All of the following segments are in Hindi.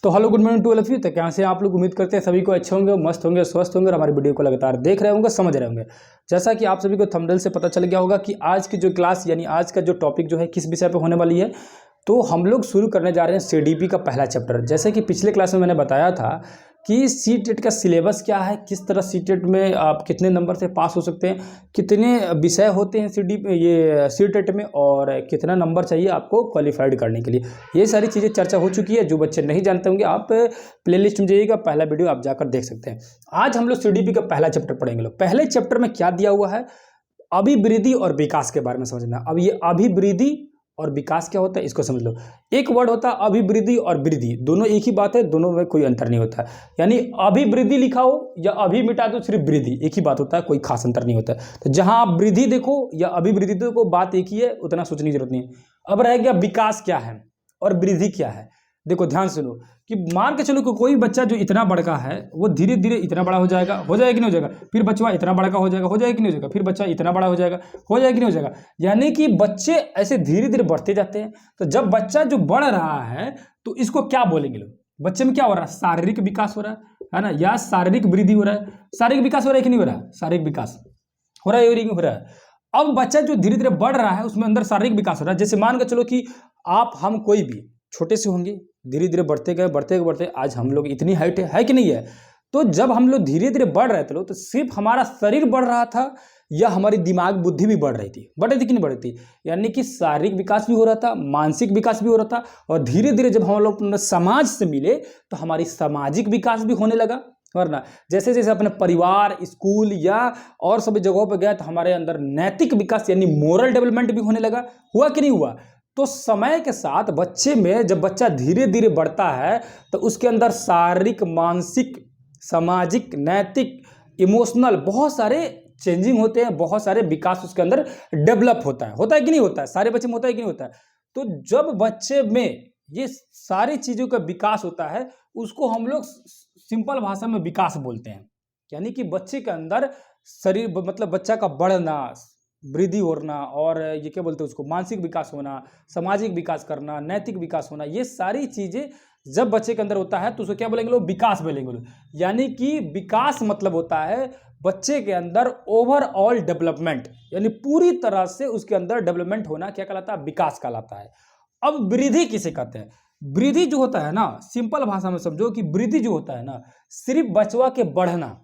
तो hello good morning to all of you. तो कैसे आप लोग, उम्मीद करते हैं सभी को अच्छे होंगे, मस्त होंगे, स्वस्थ होंगे और हमारी वीडियो को लगातार देख रहे होंगे, समझ रहे होंगे। जैसा कि आप सभी को थंबनेल से पता चल गया होगा कि आज की जो क्लास यानी आज का जो टॉपिक जो है किस विषय पे होने वाली है। तो हम लोग शुरू करने जा रहे हैं सीडीपी का पहला चैप्टर। जैसे कि पिछले क्लास में मैंने बताया था कि सी टेट का सिलेबस क्या है, किस तरह सी टेट में आप कितने नंबर से पास हो सकते हैं, कितने विषय होते हैं सी टेट में, और कितना नंबर चाहिए आपको क्वालिफाइड करने के लिए। ये सारी चीज़ें चर्चा हो चुकी है। जो बच्चे नहीं जानते होंगे आप प्लेलिस्ट में जाइएगा, पहला वीडियो आप जाकर देख सकते हैं। आज हम लोग सीडीपी का पहला चैप्टर पढ़ेंगे। लोग पहले चैप्टर में क्या दिया हुआ है, अभिवृद्धि और विकास के बारे में समझना। अब ये अभिवृद्धि और विकास क्या होता है इसको समझ लो। एक वर्ड होता है अभिवृद्धि और वृद्धि, दोनों एक ही बात है, दोनों में कोई अंतर नहीं होता है। यानी अभिवृद्धि लिखा हो या अभी मिटा दो, सिर्फ वृद्धि एक ही बात होता है, कोई खास अंतर नहीं होता है। तो जहां आप वृद्धि देखो या अभिवृद्धि देखो, बात एक ही है, उतना सोचने की जरूरत नहीं है। अब रह गया विकास क्या है और वृद्धि क्या है। देखो ध्यान से लो कि मान के चलो कि कोई बच्चा जो इतना बड़ा का है वो धीरे धीरे इतना बड़ा हो जाएगा कि नहीं हो जाएगा, फिर बच्चा इतना बड़ा का हो जाएगा कि नहीं हो जाएगा, फिर बच्चा इतना बड़ा हो जाएगा कि नहीं हो जाएगा। यानी कि बच्चे ऐसे धीरे धीरे बढ़ते जाते हैं। तो जब बच्चा जो बढ़ रहा है तो इसको क्या बोलेंगे लोग, बच्चे में क्या हो रहा है, शारीरिक विकास हो रहा है ना, या शारीरिक वृद्धि हो रहा है। शारीरिक विकास हो रहा है कि नहीं हो रहा है, शारीरिक विकास हो रहा है या नहीं हो रहा है। अब बच्चा जो धीरे धीरे बढ़ रहा है उसमें अंदर शारीरिक विकास हो रहा है। जैसे मान के चलो कि आप हम कोई भी छोटे से होंगे, धीरे धीरे बढ़ते गए आज हम लोग इतनी हाइट है कि नहीं है। तो जब हम लोग धीरे धीरे बढ़ रहे थे तो सिर्फ हमारा शरीर बढ़ रहा था या हमारी दिमाग बुद्धि भी बढ़ रही थी कि नहीं बढ़ रही थी। यानी कि शारीरिक विकास भी हो रहा था, मानसिक विकास भी हो रहा था, और धीरे धीरे जब हम लोग समाज से मिले तो हमारी सामाजिक विकास भी होने लगा। वरना जैसे जैसे अपने परिवार, स्कूल या और सभी जगहों पर गया तो हमारे अंदर नैतिक विकास यानी मोरल डेवलपमेंट भी होने लगा। हुआ कि नहीं हुआ। तो समय के साथ बच्चे में जब बच्चा धीरे धीरे बढ़ता है तो उसके अंदर शारीरिक, मानसिक, सामाजिक, नैतिक, इमोशनल बहुत सारे चेंजिंग होते हैं, बहुत सारे विकास उसके अंदर डेवलप होता है कि नहीं होता है। सारे बच्चे में होता है कि नहीं होता है। तो जब बच्चे में ये सारी चीजों का विकास होता है उसको हम लोग सिंपल भाषा में विकास बोलते हैं। यानी कि बच्चे के अंदर शरीर मतलब बच्चा का बढ़ना, वृद्धि होना, और ये क्या बोलते हैं उसको, मानसिक विकास होना, सामाजिक विकास करना, नैतिक विकास होना, ये सारी चीजें जब बच्चे के अंदर होता है तो उसको क्या बोलेंगे लोग, विकास बोलेंगे लोग। यानी कि विकास मतलब होता है बच्चे के अंदर ओवरऑल डेवलपमेंट, यानी पूरी तरह से उसके अंदर डेवलपमेंट होना क्या कहलाता है, विकास कहलाता है। अब वृद्धि किसे कहते हैं। वृद्धि जो होता है ना, सिंपल भाषा में समझो कि वृद्धि जो होता है ना, सिर्फ बचवा के बढ़ना,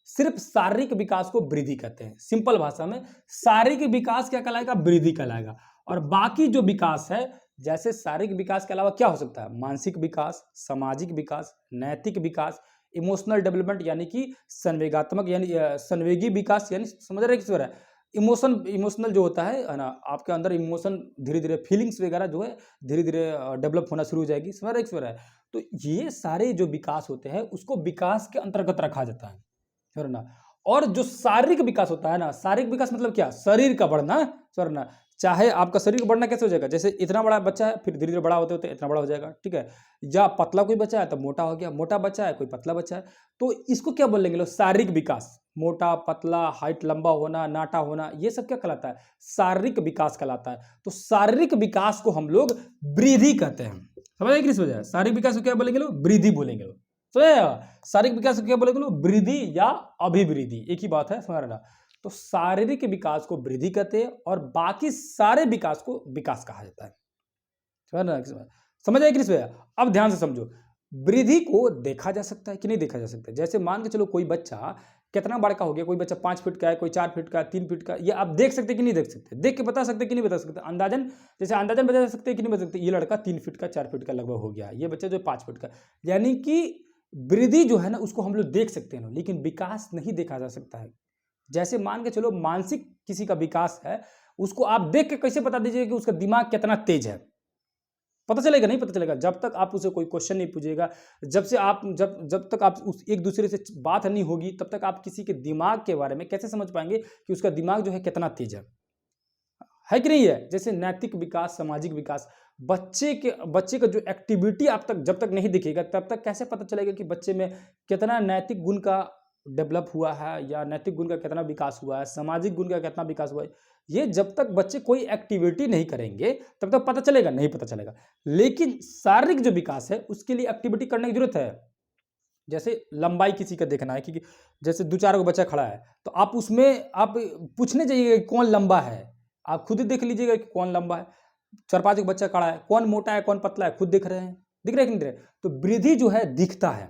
सिर्फ शारीरिक विकास को वृद्धि कहते हैं। सिंपल भाषा में शारीरिक विकास क्या कहलाएगा, वृद्धि कहलाएगा। और बाकी जो विकास है, जैसे शारीरिक विकास के अलावा क्या हो सकता है, मानसिक विकास, सामाजिक विकास, नैतिक विकास, इमोशनल डेवलपमेंट यानी कि संवेगात्मक यानी संवेगी विकास, यानी समझ रहे किस तरह इमोशनल जो होता है ना, आपके अंदर इमोशन धीरे धीरे फीलिंग्स वगैरह जो है धीरे धीरे डेवलप होना शुरू हो जाएगी, समझ रहे किस तरह। तो ये सारे जो विकास होते हैं उसको विकास के अंतर्गत रखा जाता है ना। और जो शारीरिक विकास होता है ना, शारीरिक विकास मतलब क्या, शरीर का बढ़ना ना। चाहे आपका शरीर बढ़ना कैसे हो जाएगा, जैसे इतना बड़ा बच्चा है फिर धीरे धीरे बड़ा होते होते इतना बड़ा हो जाएगा, ठीक है। या पतला कोई बच्चा है तो मोटा हो गया, मोटा बच्चा है कोई पतला बच्चा है, तो इसको क्या बोलेंगे लोग, शारीरिक विकास। मोटा, पतला, हाइट लंबा होना, नाटा होना, ये सब क्या कहलाता है, शारीरिक विकास कहलाता है। तो शारीरिक विकास को हम लोग वृद्धि कहते हैं। समझ किस वजह, शारीरिक विकास को क्या बोलेंगे लोग, वृद्धि बोलेंगे लोग। तो शारीरिक विकास को क्या बोलेंगे लोग, वृद्धि या अभिवृद्धि, एक ही बात है, समझना। तो शारीरिक विकास को वृद्धि कहते हैं और बाकी सारे विकास को विकास कहा जाता है। समझ आए किस वजह। अब ध्यान से समझो, वृद्धि को देखा जा सकता है कि नहीं देखा जा सकता है। जैसे मान के चलो कोई बच्चा कितना बड़ा का हो गया, कोई बच्चा 5 फीट का है, कोई 4 फीट का, 3 फीट का, ये आप देख सकते कि नहीं देख सकते, देख के बता सकते कि नहीं बता सकते, अंदाजन जैसे अंदाजन बता सकते कि नहीं बता सकते। ये लड़का 3 फीट का, 4 फीट का लगभग हो गया, ये बच्चा जो 5 फीट का। यानी कि वृद्धि जो है ना उसको हम लोग देख सकते हैं, लेकिन विकास नहीं देखा जा सकता है। जैसे मान के चलो मानसिक किसी का विकास है, उसको आप देख के कैसे बता दीजिए कि उसका दिमाग कितना तेज है, पता चलेगा नहीं, पता चलेगा जब तक आप उसे कोई क्वेश्चन नहीं पूछेगा, जब तक आप उस एक दूसरे से बात नहीं होगी तब तक आप किसी के दिमाग के बारे में कैसे समझ पाएंगे कि उसका दिमाग जो है कितना तेज है कि नहीं है। जैसे नैतिक विकास, सामाजिक विकास, बच्चे का जो एक्टिविटी आप तक जब तक नहीं दिखेगा तब तक कैसे पता चलेगा कि बच्चे में कितना नैतिक गुण का डेवलप हुआ है या नैतिक गुण का कितना विकास हुआ है, सामाजिक गुण का कितना विकास हुआ है, ये जब तक बच्चे कोई एक्टिविटी नहीं करेंगे तब तक पता चलेगा नहीं, पता चलेगा। लेकिन शारीरिक जो विकास है उसके लिए एक्टिविटी करने की जरूरत है। जैसे लंबाई किसी का देखना है कि जैसे 2-4 गो बच्चा खड़ा है, तो आप उसमें आप पूछने जाइएगा कि कौन लंबा है, आप खुद ही देख लीजिएगा कि कौन लंबा है। 4-5 एक बच्चा खड़ा है, कौन मोटा है कौन पतला है खुद देख रहे हैं, दिख रहा है कि नहीं दिख रहा है? तो वृद्धि जो है दिखता है,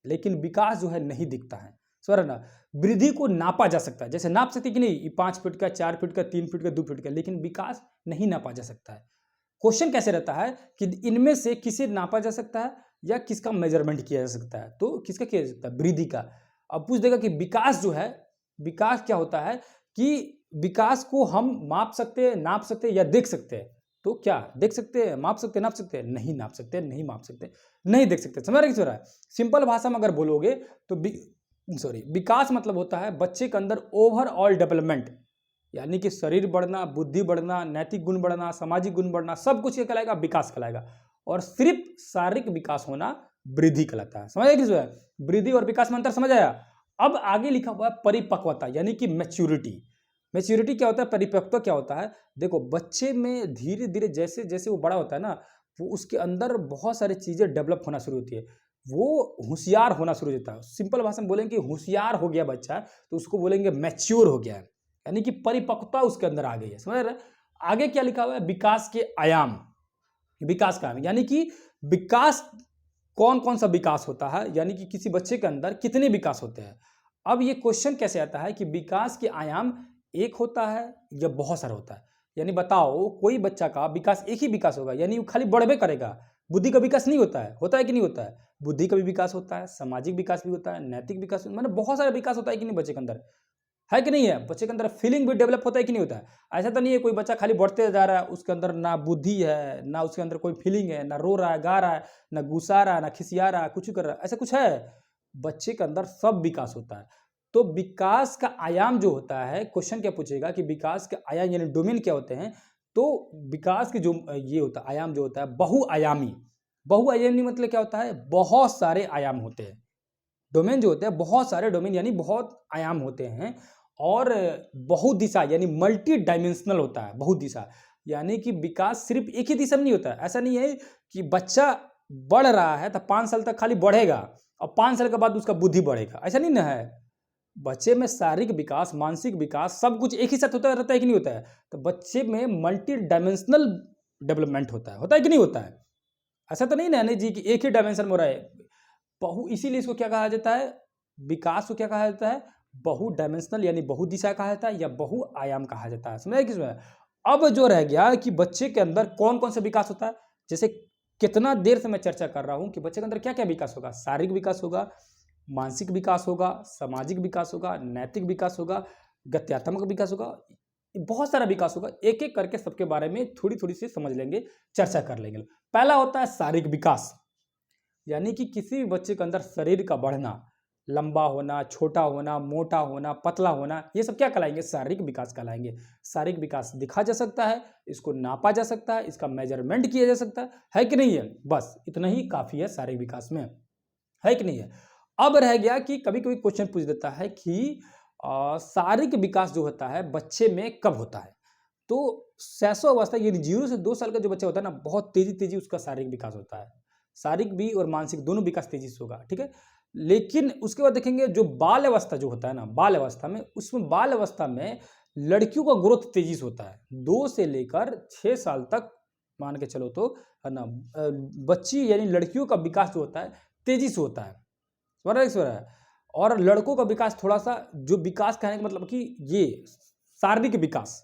लेकिन विकास जो है नहीं दिखता है। समझ रहे ना? वृद्धि को नापा जा सकता है, जैसे नाप सकते कि नहीं, ये 5 फीट का, 4 फीट का, 3 फीट का, 2 फीट का, लेकिन विकास नहीं नापा जा सकता है। क्वेश्चन कैसे रहता है कि इनमें से किसे नापा जा सकता है या किसका मेजरमेंट किया जा सकता है, तो किसका किया जा सकता है, वृद्धि का। अब पूछ देगा कि विकास जो है, विकास क्या होता है कि विकास को हम माप सकते हैं, नाप सकते हैं या देख सकते हैं, तो क्या देख सकते हैं, माप सकते हैं, नाप सकते हैं, नहीं नाप सकते, नहीं माप सकते, नहीं देख सकते। समझ रहे हैं? सिंपल भाषा में अगर बोलोगे तो विकास मतलब होता है बच्चे के अंदर ओवरऑल डेवलपमेंट, यानी कि शरीर बढ़ना, बुद्धि बढ़ना, नैतिक गुण बढ़ना, सामाजिक गुण बढ़ना, सब कुछ ये कहलाएगा विकास कहलाएगा। और सिर्फ शारीरिक विकास होना वृद्धि कहलाता है। समझ आया किस है? वृद्धि और विकास में अंतर समझ आया? अब आगे लिखा हुआ है परिपक्वता, यानी कि मैच्योरिटी। मैच्योरिटी क्या होता है, परिपक्वता क्या होता है? देखो, बच्चे में धीरे धीरे जैसे जैसे वो बड़ा होता है ना, वो उसके अंदर बहुत सारी चीजें डेवलप होना शुरू होती है, वो होशियार होना शुरू हो जाता है। सिंपल भाषा में बोलेंगे होशियार हो गया बच्चा, तो उसको बोलेंगे मैच्योर हो गया है, यानी कि परिपक्वता उसके अंदर आ गई है। समझ रहे? आगे क्या लिखा हुआ है, विकास के आयाम। विकास का आयाम यानी कि विकास, कौन कौन सा विकास होता है, यानी कि किसी बच्चे के अंदर कितने विकास होते हैं। अब ये क्वेश्चन कैसे आता है कि विकास के आयाम एक होता है या बहुत सारा होता है। यानी बताओ, कोई बच्चा का विकास एक ही विकास होगा, यानी वो खाली बढ़वे करेगा, बुद्धि का विकास नहीं होता है कि नहीं होता है? बुद्धि का भी विकास होता है, सामाजिक विकास भी होता है, नैतिक विकास, मतलब बहुत सारा विकास होता है कि नहीं बच्चे के अंदर, है कि नहीं है? बच्चे के अंदर फीलिंग भी डेवलप होता है कि नहीं होता है? ऐसा तो नहीं है कोई बच्चा खाली बढ़ते जा रहा है, उसके अंदर ना बुद्धि है, ना उसके अंदर कोई फीलिंग है, ना रो रहा है, गा रहा है, ना गुस्सा रहा है, ना खिसिया रहा है, कुछ कर रहा है, ऐसा कुछ है? बच्चे के अंदर सब विकास होता है। तो विकास का आयाम जो होता है, क्वेश्चन क्या पूछेगा कि विकास के आयाम यानी डोमेन क्या होते हैं, तो विकास के जो ये होता है आयाम जो होता है बहुआयामी। बहुआयामी मतलब क्या होता है, बहुत सारे आयाम होते हैं। डोमेन जो होते हैं बहुत सारे डोमेन यानी बहुत आयाम होते हैं। और बहुदिशा यानी मल्टी डायमेंशनल होता है। बहुदिशा यानी कि विकास सिर्फ एक ही दिशा में नहीं होता है। ऐसा नहीं है कि बच्चा बढ़ रहा है तो 5 साल तक खाली बढ़ेगा और 5 साल के बाद उसका बुद्धि बढ़ेगा, ऐसा नहीं ना है। बच्चे में शारीरिक विकास, मानसिक विकास, सब कुछ एक ही साथ होता रहता है कि नहीं होता है? तो बच्चे में मल्टी डायमेंशनल डेवलपमेंट होता है कि नहीं होता है? ऐसा तो नहीं ना है जी कि एक ही डायमेंशन में हो रहा है। इसीलिए इसको क्या कहा जाता है, विकास को क्या कहा जाता है, बहु डायमेंशनल यानी बहुदिशा कहा जाता है या बहुआयाम कहा जाता है। समझे किसमें? अब जो रह गया कि बच्चे के अंदर कौन कौन सा विकास होता है, जैसे कितना देर से मैं चर्चा कर रहा हूं कि बच्चे के अंदर क्या क्या विकास होगा। शारीरिक विकास होगा, मानसिक विकास होगा, सामाजिक विकास होगा, नैतिक विकास होगा, गत्यात्मक विकास होगा, बहुत सारा विकास होगा। एक एक करके सबके बारे में थोड़ी थोड़ी सी समझ लेंगे, चर्चा कर लेंगे। पहला होता है शारीरिक विकास, यानी कि किसी भी बच्चे के अंदर शरीर का बढ़ना, लंबा होना, छोटा होना, मोटा होना, पतला होना, ये सब क्या कहलाएंगे, शारीरिक विकास कहलाएंगे। शारीरिक विकास दिखा जा सकता है, इसको नापा जा सकता है, इसका मेजरमेंट किया जा सकता है कि नहीं है? बस इतना ही काफी है शारीरिक विकास में, है कि नहीं है? अब रह गया कि कभी कभी क्वेश्चन पूछ देता है कि शारीरिक विकास जो होता है बच्चे में कब होता है। तो शैशव अवस्था यानी 0 से 2 साल का जो बच्चा होता है ना, बहुत तेजी तेजी उसका शारीरिक विकास होता है। शारीरिक भी और मानसिक दोनों विकास तेजी से होगा, ठीक है। लेकिन उसके बाद देखेंगे जो बाल अवस्था जो होता है ना, बाल अवस्था में, उसमें बाल अवस्था में लड़कियों का ग्रोथ तेजी से होता है। 2 से लेकर 6 साल तक मान के चलो तो, है ना, बच्ची यानी लड़कियों का विकास जो होता है तेजी से होता है, समझ रहा है। और लड़कों का विकास थोड़ा सा, जो विकास कहने का मतलब कि ये शारीरिक विकास,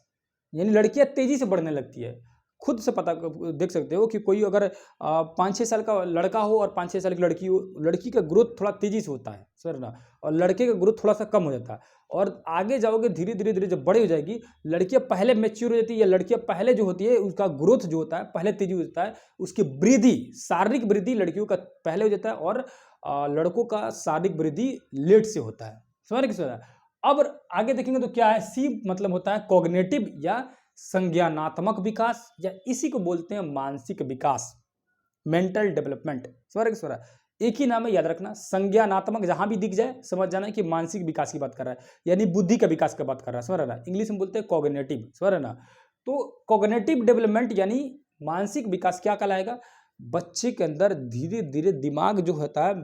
यानी लड़कियां तेजी से बढ़ने लगती है। खुद से पता देख सकते हो कि कोई अगर 5-6 साल का लड़का हो और 5-6 साल की लड़की हो, लड़की का ग्रोथ थोड़ा तेजी से होता है, समझ ना, और लड़के का ग्रोथ थोड़ा सा कम हो जाता है। और आगे जाओगे धीरे धीरे धीरे जब बड़ी हो जाएगी, लड़कियां पहले मैच्योर हो जाती है, या लड़कियां पहले जो होती है उसका ग्रोथ जो होता है पहले तेजी हो जाता है, उसकी वृद्धि, शारीरिक वृद्धि लड़कियों का पहले हो जाता है और लड़कों का शारीरिक वृद्धि लेट से होता है, समझ रहे किस होता है। अब आगे देखेंगे तो क्या है, सी मतलब होता है कॉग्निटिव या संज्ञानात्मक विकास, या इसी को बोलते हैं मानसिक विकास, मेंटल डेवलपमेंट, समझ रहे। एक ही नाम है, याद रखना। संज्ञानात्मक जहां भी दिख जाए समझ जाना कि मानसिक विकास की बात कर रहा है, यानी बुद्धि का विकास की बात कर रहा है, समझ रहा है ना। इंग्लिश में बोलते हैं कॉग्निटिव, समझ रहे ना। तो कॉग्निटिव डेवलपमेंट यानी मानसिक विकास क्या कहलाएगा, बच्चे के अंदर धीरे धीरे दिमाग जो होता है,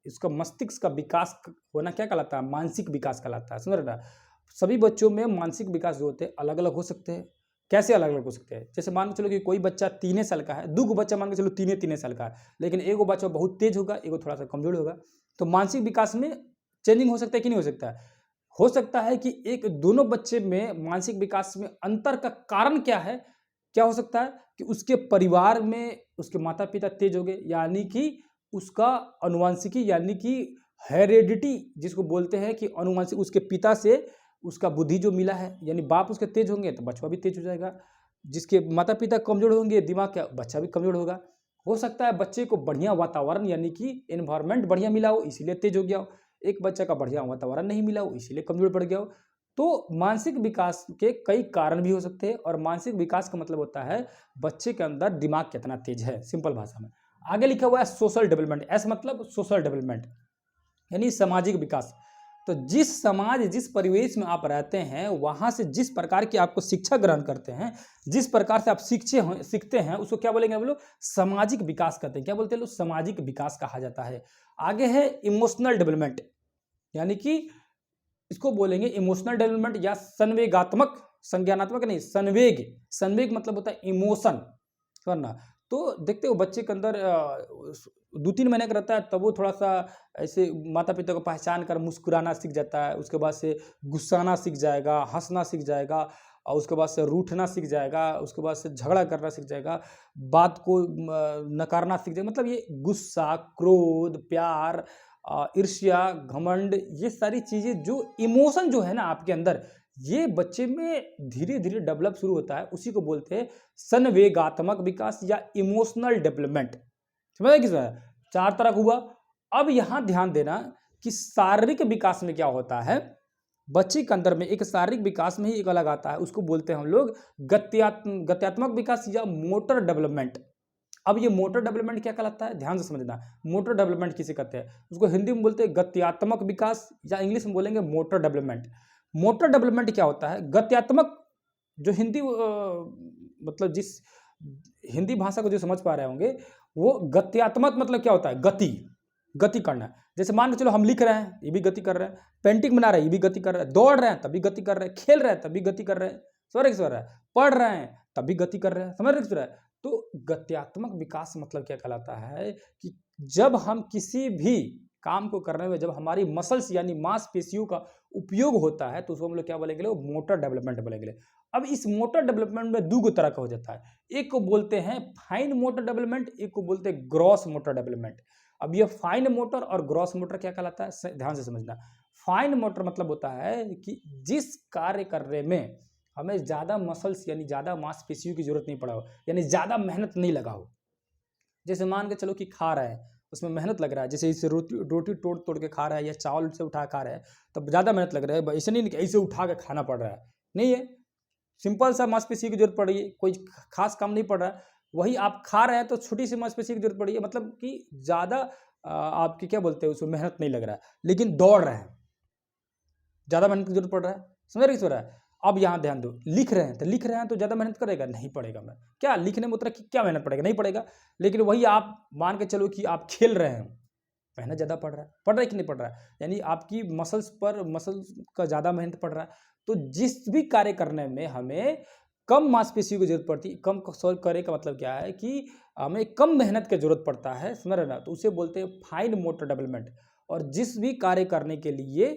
इसका मस्तिष्क का विकास होना क्या कहलाता है, मानसिक विकास कहलाता है, समझ रहे ना। सभी बच्चों में मानसिक विकास जो होते हैं अलग अलग हो सकते हैं। कैसे अलग अलग हो सकते हैं, जैसे मान के चलो कि कोई बच्चा 3 साल का है, दूगो बच्चा मान के चलो 3 साल का है, लेकिन एगो बच्चा बहुत तेज होगा, एगो थोड़ा सा कमजोर होगा, तो मानसिक विकास में चेंजिंग हो सकता है कि नहीं हो सकता है। हो सकता है कि एक दोनों बच्चे में मानसिक विकास में अंतर का कारण क्या है, क्या हो सकता है कि उसके परिवार में उसके माता पिता तेज हो गए, यानी कि उसका अनुवांशिकी यानी कि हेरेडिटी जिसको बोलते हैं कि अनुवांशिक, उसके पिता से उसका बुद्धि जो मिला है, यानी बाप उसके तेज होंगे तो बच्चा भी तेज हो जाएगा। जिसके माता पिता कमजोर होंगे दिमाग का, बच्चा भी कमजोर होगा। हो सकता है बच्चे को बढ़िया वातावरण यानी कि एनवायरनमेंट बढ़िया मिला हो, इसीलिए तेज हो गया हो। एक बच्चा का बढ़िया वातावरण नहीं मिला हो, इसीलिए कमजोर पड़ गया हो। तो मानसिक विकास के कई कारण भी हो सकते हैं, और मानसिक विकास का मतलब होता है बच्चे के अंदर दिमाग कितना तेज है, सिंपल भाषा में। आगे लिखा हुआ है सोशल डेवलपमेंट, एस मतलब सोशल डेवलपमेंट यानी सामाजिक विकास। तो जिस समाज, जिस परिवेश में आप रहते हैं, वहां से जिस प्रकार की आपको शिक्षा ग्रहण करते हैं, जिस प्रकार से आप सीखते हैं, उसको क्या बोलेंगे हम लोग, सामाजिक विकास कहते हैं। क्या बोलते हैं लोग, सामाजिक विकास कहा जाता है। आगे है इमोशनल डेवलपमेंट, यानी कि इसको बोलेंगे इमोशनल डेवलपमेंट या संवेगात्मक, संज्ञानात्मक नहीं, संवेग। संवेग मतलब होता है इमोशन करना। तो देखते हो बच्चे के अंदर 2-3 महीने का रहता है, तब वो थोड़ा सा ऐसे माता पिता को पहचान कर मुस्कुराना सीख जाता है, उसके बाद से गुस्साना सीख जाएगा, हंसना सीख जाएगा, और उसके बाद से रूठना सीख जाएगा, उसके बाद से झगड़ा करना सीख जाएगा, बात को नकारना सीख जाएगा। मतलब ये गुस्सा, क्रोध, प्यार, ईर्ष्या, घमंड, ये सारी चीज़ें जो इमोशन जो है ना आपके अंदर, ये बच्चे में धीरे धीरे डेवलप शुरू होता है, उसी को बोलते हैं संवेगात्मक विकास या इमोशनल डेवलपमेंट। समझ किस बात, 4 तरह हुआ। अब यहां ध्यान देना कि शारीरिक विकास में क्या होता है, बच्चे के अंदर में एक शारीरिक विकास में ही एक अलग आता है, उसको बोलते हैं हम लोग गत्यात्मक विकास या मोटर डेवलपमेंट। अब ये मोटर डेवलपमेंट क्या कहलाता है, ध्यान से समझना। मोटर डेवलपमेंट किसे कहते हैं, उसको हिंदी में बोलते हैं गत्यात्मक विकास, या इंग्लिश में बोलेंगे मोटर डेवलपमेंट। मोटर डेवलपमेंट क्या होता है, गत्यात्मक जो हिंदी मतलब जिस हिंदी भाषा को जो समझ पा रहे होंगे, वो गत्यात्मक मतलब क्या होता है, गति, गति करना। जैसे मान के चलो हम लिख रहे हैं, ये भी गति कर रहे हैं, पेंटिंग बना रहे हैं, ये भी गति कर रहे हैं, दौड़ रहे हैं तब भी गति कर रहे हैं, खेल रहे हैं तब भी गति कर रहे हैं, समझ रहे हैं, पढ़ रहे हैं तब भी गति कर रहे हैं, समझ रहे हैं। तो गत्यात्मक विकास मतलब क्या कहलाता है कि जब हम किसी भी काम को करने में जब हमारी मसल्स यानी मांसपेशियों का उपयोग होता है, तो उसको हम लोग क्या बोलेंगे, मोटर डेवलपमेंट बोलेंगे। अब इस मोटर डेवलपमेंट में 2 तरह का हो जाता है, एक को बोलते हैं फाइन मोटर डेवलपमेंट, एक को बोलते हैं ग्रॉस मोटर डेवलपमेंट। अब ये फाइन मोटर और ग्रॉस मोटर क्या कहलाता है, ध्यान से समझना। फाइन मोटर मतलब होता है कि जिस कार्य करने में हमें ज्यादा मसल्स यानी ज्यादा मांसपेशियों की जरूरत नहीं पड़ा हो, यानी ज्यादा मेहनत नहीं लगा हो। जैसे मान के चलो कि खा रहे हैं, उसमें मेहनत लग रहा है, जैसे इसे रोटी तोड़ तोड़ के खा रहा है या चावल से उठा खा रहा है, तब ज़्यादा मेहनत लग रहा है। ऐसे नहीं कि ऐसे उठा के खाना पड़ रहा है, नहीं है, सिंपल सा मांसपेशी की जरूरत पड़ रही है, कोई खास काम नहीं पड़ रहा है। वही आप खा रहे हैं तो छोटी सी मांसपेशी की जरूरत पड़ी है, मतलब कि ज़्यादा आपकी क्या बोलते हैं उसमें मेहनत नहीं लग रहा है, लेकिन दौड़ रहे हैं, ज़्यादा मेहनत की जरूरत पड़ रहा है, समझ रहे रहा है। अब यहाँ ध्यान दो, लिख रहे हैं तो ज़्यादा मेहनत करेगा, नहीं पड़ेगा। मैं क्या लिखने में उतना क्या मेहनत पड़ेगा, नहीं पड़ेगा। लेकिन वही आप मान के चलो कि आप खेल रहे हैं, मेहनत ज़्यादा पड़ रहा है कि नहीं पड़ रहा है, यानी आपकी मसल्स का ज़्यादा मेहनत पड़ रहा है। तो जिस भी कार्य करने में हमें कम मांसपेशियों की जरूरत पड़ती, कम करे का मतलब क्या है कि हमें कम मेहनत की जरूरत पड़ता है, समझ रहे ना, तो उसे बोलते हैं फाइन मोटर डेवलपमेंट। और जिस भी कार्य करने के लिए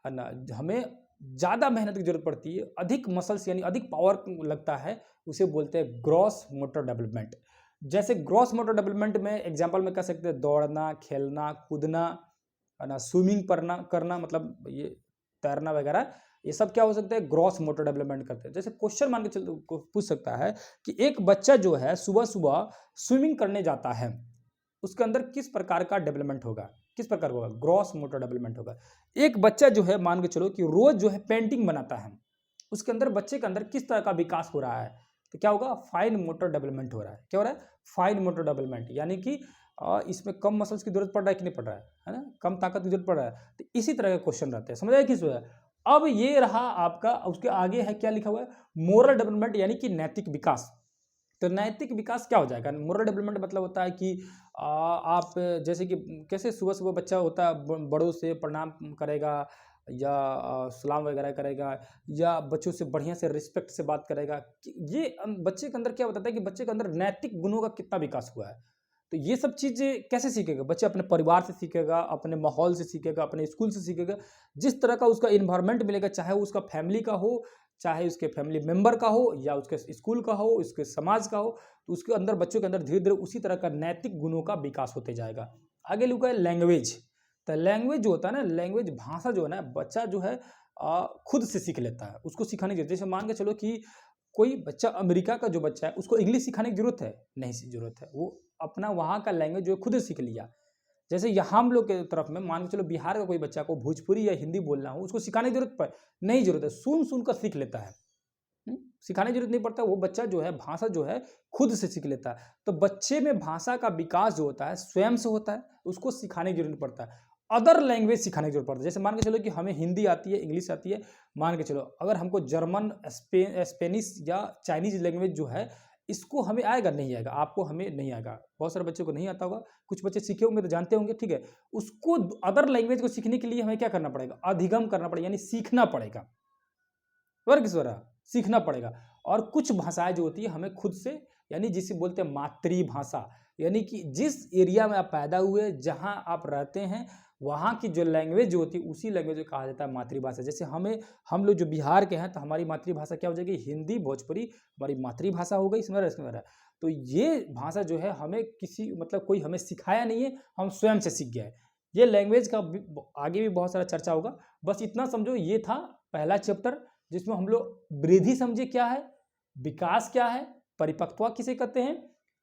है ना हमें ज़्यादा मेहनत की जरूरत पड़ती है, अधिक मसल्स यानी अधिक पावर लगता है, उसे बोलते हैं ग्रॉस मोटर डेवलपमेंट। जैसे ग्रॉस मोटर डेवलपमेंट में एग्जांपल में कह सकते हैं दौड़ना, खेलना, कूदना, है ना, स्विमिंग करना मतलब ये तैरना वगैरह, ये सब क्या हो सकता है, ग्रॉस मोटर डेवलपमेंट करते हैं। जैसे क्वेश्चन मान के चल पूछ सकता है कि एक बच्चा जो है सुबह सुबह स्विमिंग करने जाता है, उसके अंदर किस प्रकार का डेवलपमेंट होगा, किस प्रकार होगा, ग्रॉस मोटर डेवलपमेंट होगा। एक बच्चा जो है मान के चलो कि रोज जो है पेंटिंग बनाता है, उसके अंदर बच्चे के अंदर किस तरह का विकास हो रहा है, तो क्या होगा, फाइन मोटर डेवलपमेंट हो रहा है। क्या हो रहा है, फाइन मोटर डेवलपमेंट, यानी कि इसमें कम मसल्स की जरूरत पड़ रहा है कि नहीं पड़ रहा है ना, कम ताकत की जरूरत पड़ रहा है। तो इसी तरह के क्वेश्चन रहते हैं, समझ आए किस है। अब ये रहा आपका, उसके आगे है क्या लिखा हुआ है, मोरल डेवलपमेंट यानी कि नैतिक विकास। तो नैतिक विकास क्या हो जाएगा, मोरल डेवलपमेंट मतलब होता है कि आप जैसे कि कैसे सुबह सुबह बच्चा होता है बड़ों से प्रणाम करेगा या सलाम वगैरह करेगा या बच्चों से बढ़िया से रिस्पेक्ट से बात करेगा। ये बच्चे के अंदर क्या बताता है कि बच्चे के अंदर नैतिक गुणों का कितना विकास हुआ है। तो ये सब चीज़ें कैसे सीखेगा बच्चा, अपने परिवार से सीखेगा, अपने माहौल से सीखेगा, अपने स्कूल से सीखेगा। जिस तरह का उसका इन्वायरमेंट मिलेगा, चाहे वो उसका फैमिली का हो, चाहे उसके फैमिली मेंबर का हो या उसके स्कूल का हो, उसके समाज का हो, तो उसके अंदर बच्चों के अंदर धीरे धीरे उसी तरह का नैतिक गुणों का विकास होते जाएगा। आगे लिखा है लैंग्वेज। तो लैंग्वेज जो होता है ना, लैंग्वेज भाषा जो है ना, बच्चा जो है खुद से सीख लेता है, उसको सिखाने की, जैसे मान के चलो कि कोई बच्चा अमेरिका का जो बच्चा है उसको इंग्लिश सिखाने की जरूरत है, नहीं जरूरत है, वो अपना वहाँ का लैंग्वेज जो है खुद सीख लिया। जैसे यहाँ हम लोग के तरफ में मान के चलो बिहार का कोई बच्चा को भोजपुरी या हिंदी बोलना हो, उसको सिखाने की जरूरत पर नहीं, जरूरत है, सुन सुन कर सीख लेता है। सिखाने की जरूरत नहीं पड़ता, वो बच्चा जो है भाषा जो है खुद से सीख लेता है। तो बच्चे में भाषा का विकास जो होता है स्वयं से होता है, उसको सिखाने की जरूरत नहीं पड़ता है। अदर लैंग्वेज सिखाने की जरूरत पड़ती है। जैसे मान के चलो कि हमें हिंदी आती है, इंग्लिश आती है, मान के चलो अगर हमको जर्मन, स्पेनिश या चाइनीज लैंग्वेज जो है इसको हमें आएगा नहीं आएगा, आपको हमें नहीं आएगा, बहुत सारे बच्चों को नहीं आता होगा, कुछ बच्चे सीखे होंगे तो जानते होंगे, ठीक है। उसको अदर लैंग्वेज को सीखने के लिए हमें क्या करना पड़ेगा, अधिगम करना पड़ेगा, यानी सीखना पड़ेगा, वर्ग स्वरा सीखना पड़ेगा। और कुछ भाषाएं जो होती है हमें खुद से, यानी जिसे बोलते हैं मातृभाषा, यानी कि जिस एरिया में आप पैदा हुए, जहां आप रहते हैं, वहाँ की जो लैंग्वेज जो होती है उसी लैंग्वेज को कहा जाता है मातृभाषा। जैसे हम लोग जो बिहार के हैं तो हमारी मातृभाषा क्या हो जाएगी, हिंदी भोजपुरी हमारी मातृभाषा हो गई, समझ रहे हैं। तो ये भाषा जो है हमें किसी मतलब कोई हमें सिखाया नहीं है, हम स्वयं से सीख गए। ये लैंग्वेज का आगे भी बहुत सारा चर्चा होगा, बस इतना समझो ये था पहला चैप्टर, जिसमें हम लोग वृद्धि समझे क्या है, विकास क्या है, परिपक्वता किसे कहते हैं,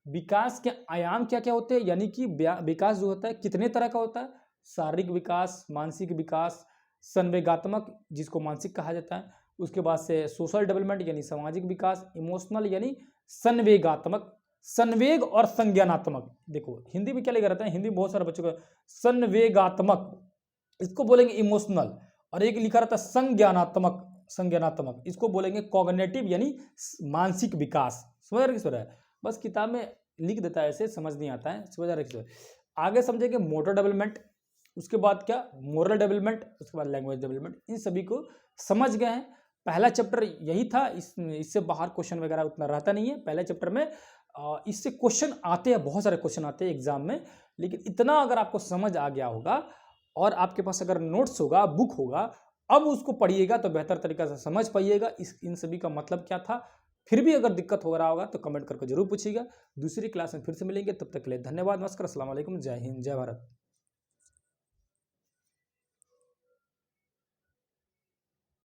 विकास के आयाम क्या क्या होते हैं, यानी कि विकास जो होता है कितने तरह का होता है, शारीरिक विकास, मानसिक विकास, संवेगात्मक जिसको मानसिक कहा जाता है, उसके बाद से सोशल डेवलपमेंट यानी सामाजिक विकास, इमोशनल यानी संवेगात्मक, संवेग और संज्ञानात्मक। देखो हिंदी में क्या लिखा रहता है, हिंदी में बहुत सारे बच्चों का संवेगात्मक, इसको बोलेंगे इमोशनल, और एक लिखा रहता है संज्ञानात्मक, संज्ञानात्मक इसको बोलेंगे कॉग्निटिव यानी मानसिक विकास। समझ रहे हैं, बस किताब में लिख देता है, ऐसे समझ नहीं आता है, समझ रहे। आगे समझेंगे मोटर डेवलपमेंट, उसके बाद क्या मोरल डेवलपमेंट, उसके बाद लैंग्वेज डेवलपमेंट। इन सभी को समझ गए हैं। पहला चैप्टर यही था, इससे बाहर क्वेश्चन वगैरह उतना रहता नहीं है पहले चैप्टर में। इससे क्वेश्चन आते हैं, बहुत सारे क्वेश्चन आते हैं एग्जाम में, लेकिन इतना अगर आपको समझ आ गया होगा और आपके पास अगर नोट्स होगा, बुक होगा, अब उसको पढ़िएगा तो बेहतर तरीका से समझ पाइएगा इन सभी का मतलब क्या था। फिर भी अगर दिक्कत हो रहा होगा तो कमेंट करके जरूर पूछिएगा। दूसरी क्लास में फिर से मिलेंगे, तब तक के लिए धन्यवाद, नमस्कार, अस्सलाम वालेकुम, जय हिंद, जय भारत।